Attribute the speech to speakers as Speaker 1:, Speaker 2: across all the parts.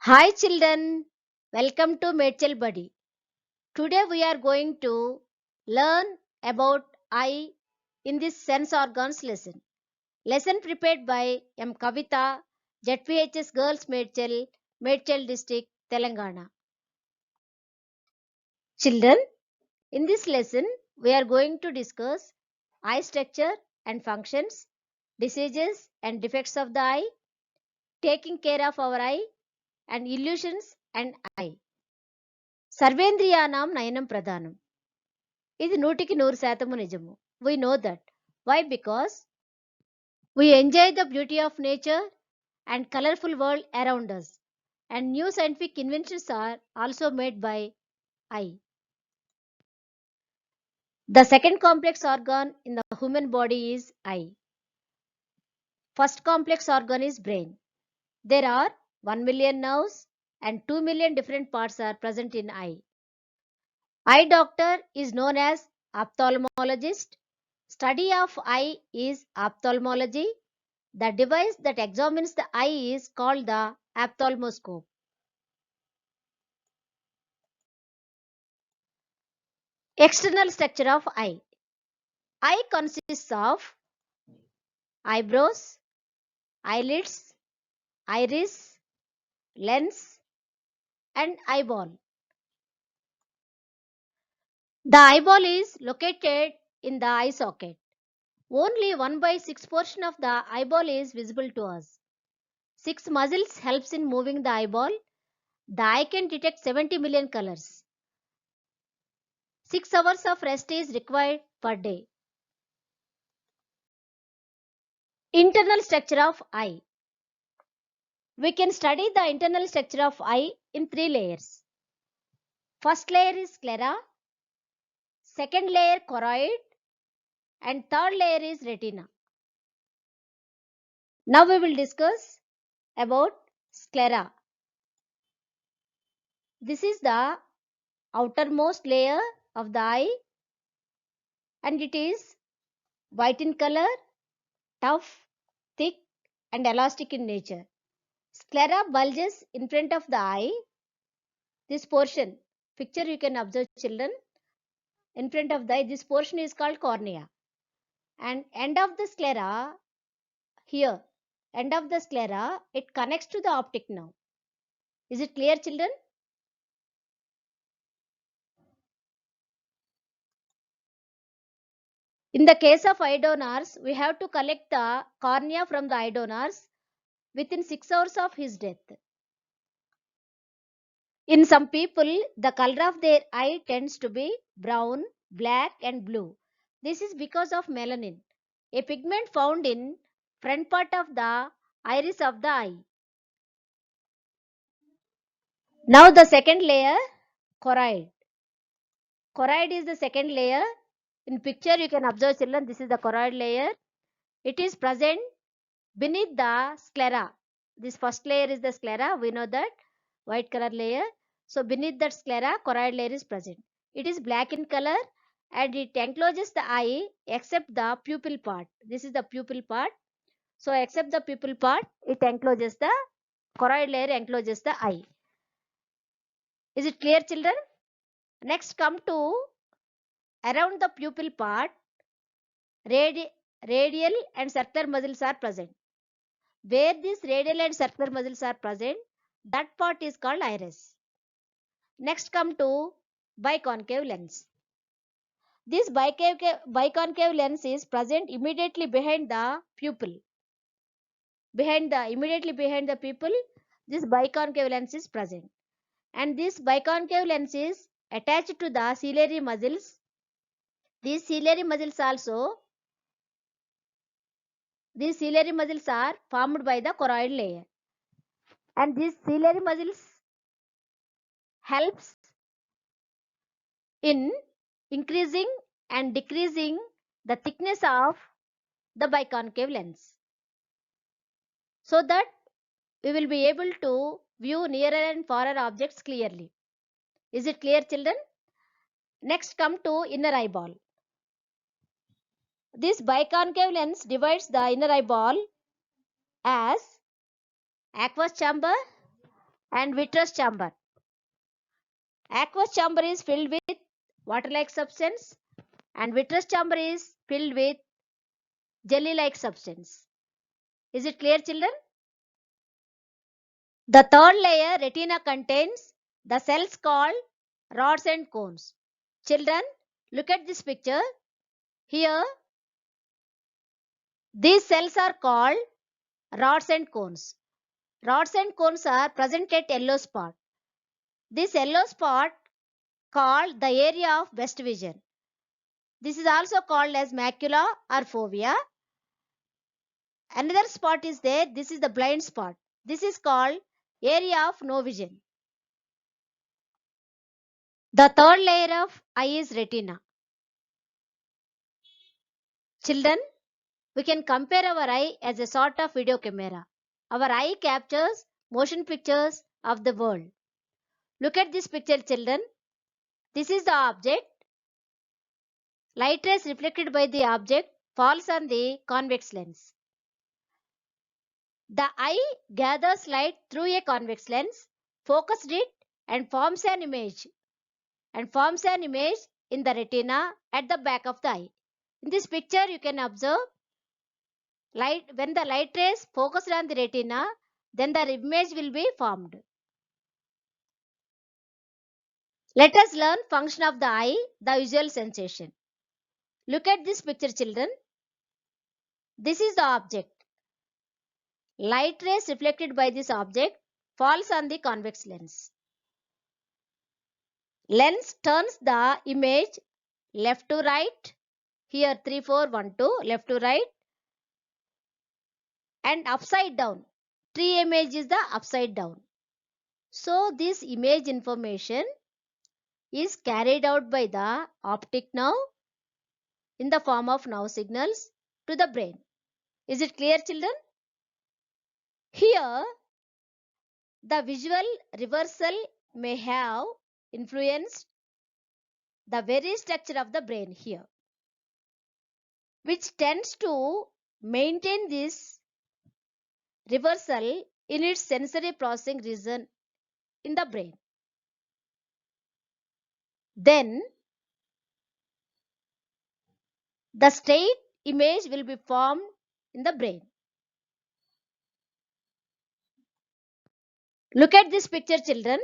Speaker 1: Hi children, welcome to Medchel Buddy. Today we are going to learn about eye in this sense organs lesson. Lesson prepared by M. Kavita, ZPHS Girls Medchel District, Telangana. Children, in this lesson we are going to discuss eye structure and functions, diseases and defects of the eye, taking care of our eye and illusions and eye. సర్వేంద్రియానాం నయనం ప్రధానం. ఇది 100% నిజము. We know that. Why? Because we enjoy the beauty of nature and colorful world around us. And new scientific inventions are also made by eye. The second complex organ in the human body is eye. First complex organ is brain. There are 1 million nerves and 2 million different parts are present in eye. Eye doctor is known as ophthalmologist. Study of eye is ophthalmology. The device that examines the eye is called the ophthalmoscope. External structure of eye. Eye consists of eyebrows, eyelids, iris, lens, and eyeball. The eyeball is located in the eye socket. Only 1/6 portion of the eyeball is visible to us. 6 muscles helps in moving the eyeball. The eye can detect 70 million colors. 6 hours of rest is required per day. Internal structure of eye. We can study the internal structure of eye in 3 layers. First layer is sclera, second layer choroid, and third layer is retina. Now we will discuss about sclera. This is the outermost layer of the eye and it is white in color, tough, thick and elastic in nature. Sclera bulges in front of the eye. This portion, picture you can observe children, in front of the eye, this portion is called cornea. And end of the sclera, here, end of the sclera, it connects to the optic nerve. Is it clear children? In the case of eye donors, we have to collect the cornea from the eye donors within 6 hours of his death. In some people, the color of their eye tends to be brown, black and blue. This is because of melanin, a pigment found in front part of the iris of the eye. Now the second layer, choroid. Choroid is the second layer. In picture you can observe children, this is the choroid layer. It is present beneath the sclera. This first layer is the sclera, we know that, white color layer. So beneath that sclera, choroid layer is present. It is black in color and it encloses the eye except the pupil part. This is the pupil part. So except the pupil part, it encloses the choroid layer encloses the eye. Is it clear children? Next come to around the pupil part, radial and circular muscles are present. Where these radial and circular muscles are present, that part is called iris. Next come to biconcave lens. This biconcave lens is present immediately behind the pupil. Immediately behind the pupil, this biconcave lens is present. And this biconcave lens is attached to the ciliary muscles. These ciliary muscles are formed by the choroid layer. And these ciliary muscles helps in increasing and decreasing the thickness of the biconcave lens, so that we will be able to view nearer and farer objects clearly. Is it clear children? Next come to inner eyeball. This biconcave lens divides the inner eyeball as aqueous chamber and vitreous chamber. Aqueous chamber is filled with water-like substance and vitreous chamber is filled with jelly-like substance. Is it clear, children? The third layer, retina, contains the cells called rods and cones. Children, look at this picture. Here, these cells are called rods and cones. Rods and cones are present at yellow spot. This yellow spot called the area of best vision. This is also called as macula or fovea. Another spot is there. This is the blind spot. This is called area of no vision. The third layer of eye is retina. Children, we can compare our eye as a sort of video camera. Our eye captures motion pictures of the world. Look at this picture, children. This is the object. Light rays reflected by the object falls on the convex lens. The eye gathers light through a convex lens, focuses it and forms an image in the retina at the back of the eye. In this picture you can observe when the light rays focused on the retina, then the image will be formed. Let us learn function of the eye, the visual sensation. Look at this picture, children. This is the object. Light rays reflected by this object falls on the convex lens. Lens turns the image left to right. Here 3, 4, 1, 2, left to right and upside down. Tree image is the upside down. So this image information is carried out by the optic nerve in the form of nerve signals to the brain. Is it clear, children? Here, the visual reversal may have influenced the very structure of the brain here, which tends to maintain this reversal in its sensory processing region in the brain. Then, the straight image will be formed in the brain. Look at this picture, children.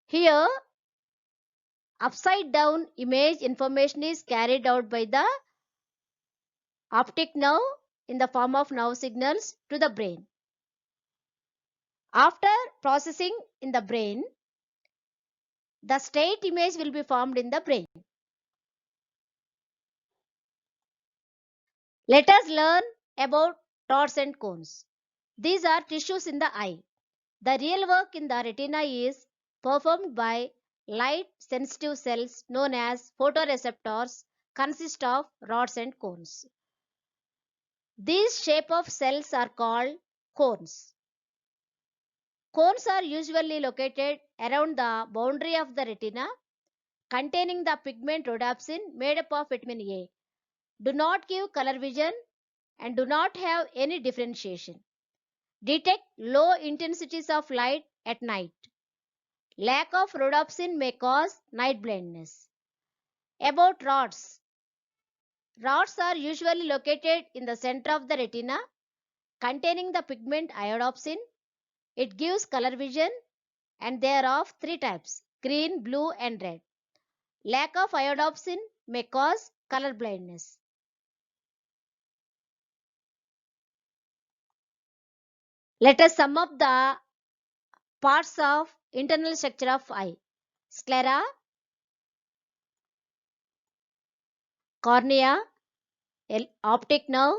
Speaker 1: Here, upside down image information is carried out by the optic nerve in the form of nerve signals to the brain. After processing in the brain, the straight image will be formed in the brain. Let us learn about rods and cones. These are tissues in the eye. The real work in the retina is performed by light sensitive cells known as photoreceptors, consist of rods and cones. These shape of cells are called cones. Cones are usually located around the boundary of the retina, containing the pigment rhodopsin made up of vitamin A. Do not give color vision and do not have any differentiation. Detect low intensities of light at night. Lack of rhodopsin may cause night blindness. About rods. Rods are usually located in the center of the retina, containing the pigment iodopsin. It gives color vision and they are of three types: green, blue and red. Lack of iodopsin may cause color blindness. Let us sum up the parts of internal structure of eye. Sclera, cornea, optic nerve,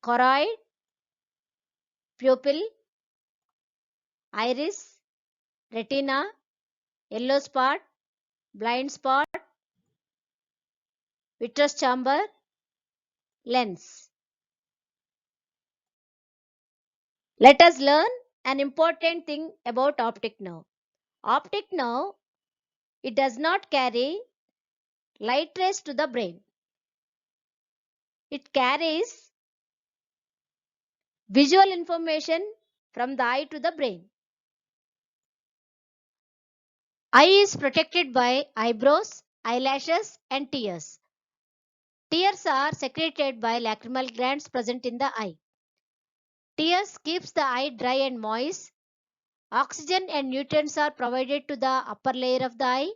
Speaker 1: choroid, pupil, iris, retina, yellow spot, blind spot, vitreous chamber, lens. Let us learn an important thing about optic nerve. Optic nerve, it does not carry light rays to the brain. It carries visual information from the eye to the brain. Eye is protected by eyebrows, eyelashes, and tears. Tears are secreted by lacrimal glands present in the eye. Tears keeps the eye dry and moist. Oxygen and nutrients are provided to the upper layer of the eye.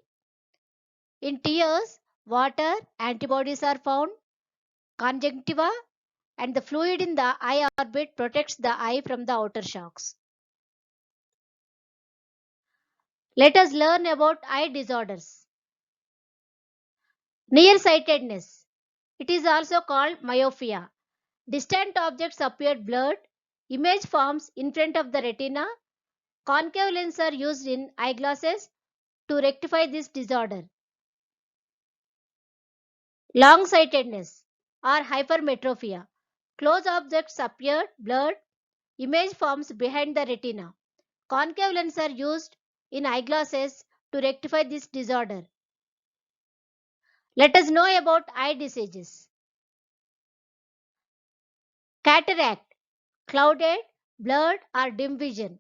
Speaker 1: In tears, water, antibodies are found. Conjunctiva and the fluid in the eye orbit protects the eye from the outer shocks. Let us learn about eye disorders. Nearsightedness. It is also called myopia. Distant objects appear blurred. Image forms in front of the retina. Concave lenses are used in eyeglasses to rectify this disorder. Long-sightedness or hypermetropia. Close objects appear blurred. Image forms behind the retina. Concave lenses are used in eyeglasses to rectify this disorder. Let us know about eye diseases. Cataract, clouded, blurred, or dim vision.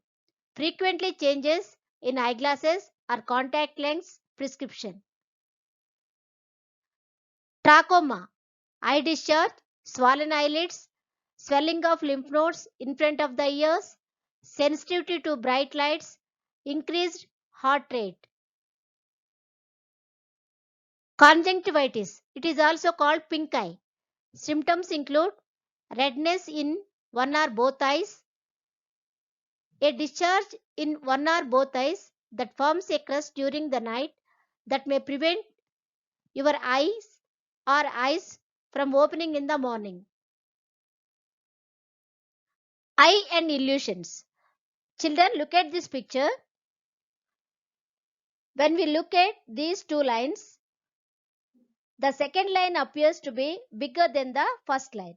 Speaker 1: Frequently changes in eyeglasses or contact lens prescription. Trachoma, eye discharge, swollen eyelids, swelling of lymph nodes in front of the ears, sensitivity to bright lights, increased heart rate. Conjunctivitis, it is also called pink eye. Symptoms include redness in one or both eyes, a discharge in one or both eyes that forms a crust during the night that may prevent your eyes from opening in the morning. Eye and illusions. Children, look at this picture. When we look at these two lines, the second line appears to be bigger than the first line.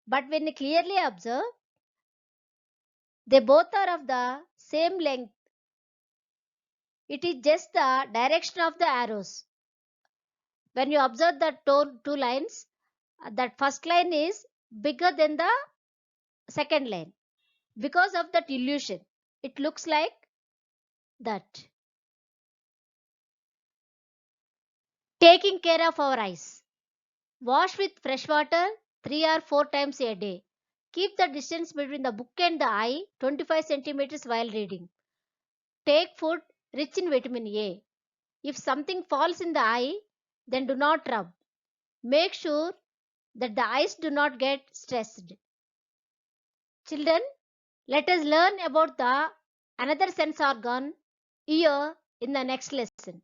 Speaker 1: But when you clearly observe, they both are of the same length. It is just the direction of the arrows. When you observe the two lines, that first line is bigger than the second line. Because of that illusion, it looks like that. Taking care of our eyes. Wash with fresh water 3 or 4 times a day. Keep the distance between the book and the eye 25 centimeters while reading. Take food rich in vitamin A. If something falls in the eye, then do not rub. Make sure that the eyes do not get stressed. Children, let us learn about the another sense organ, ear, in the next lesson.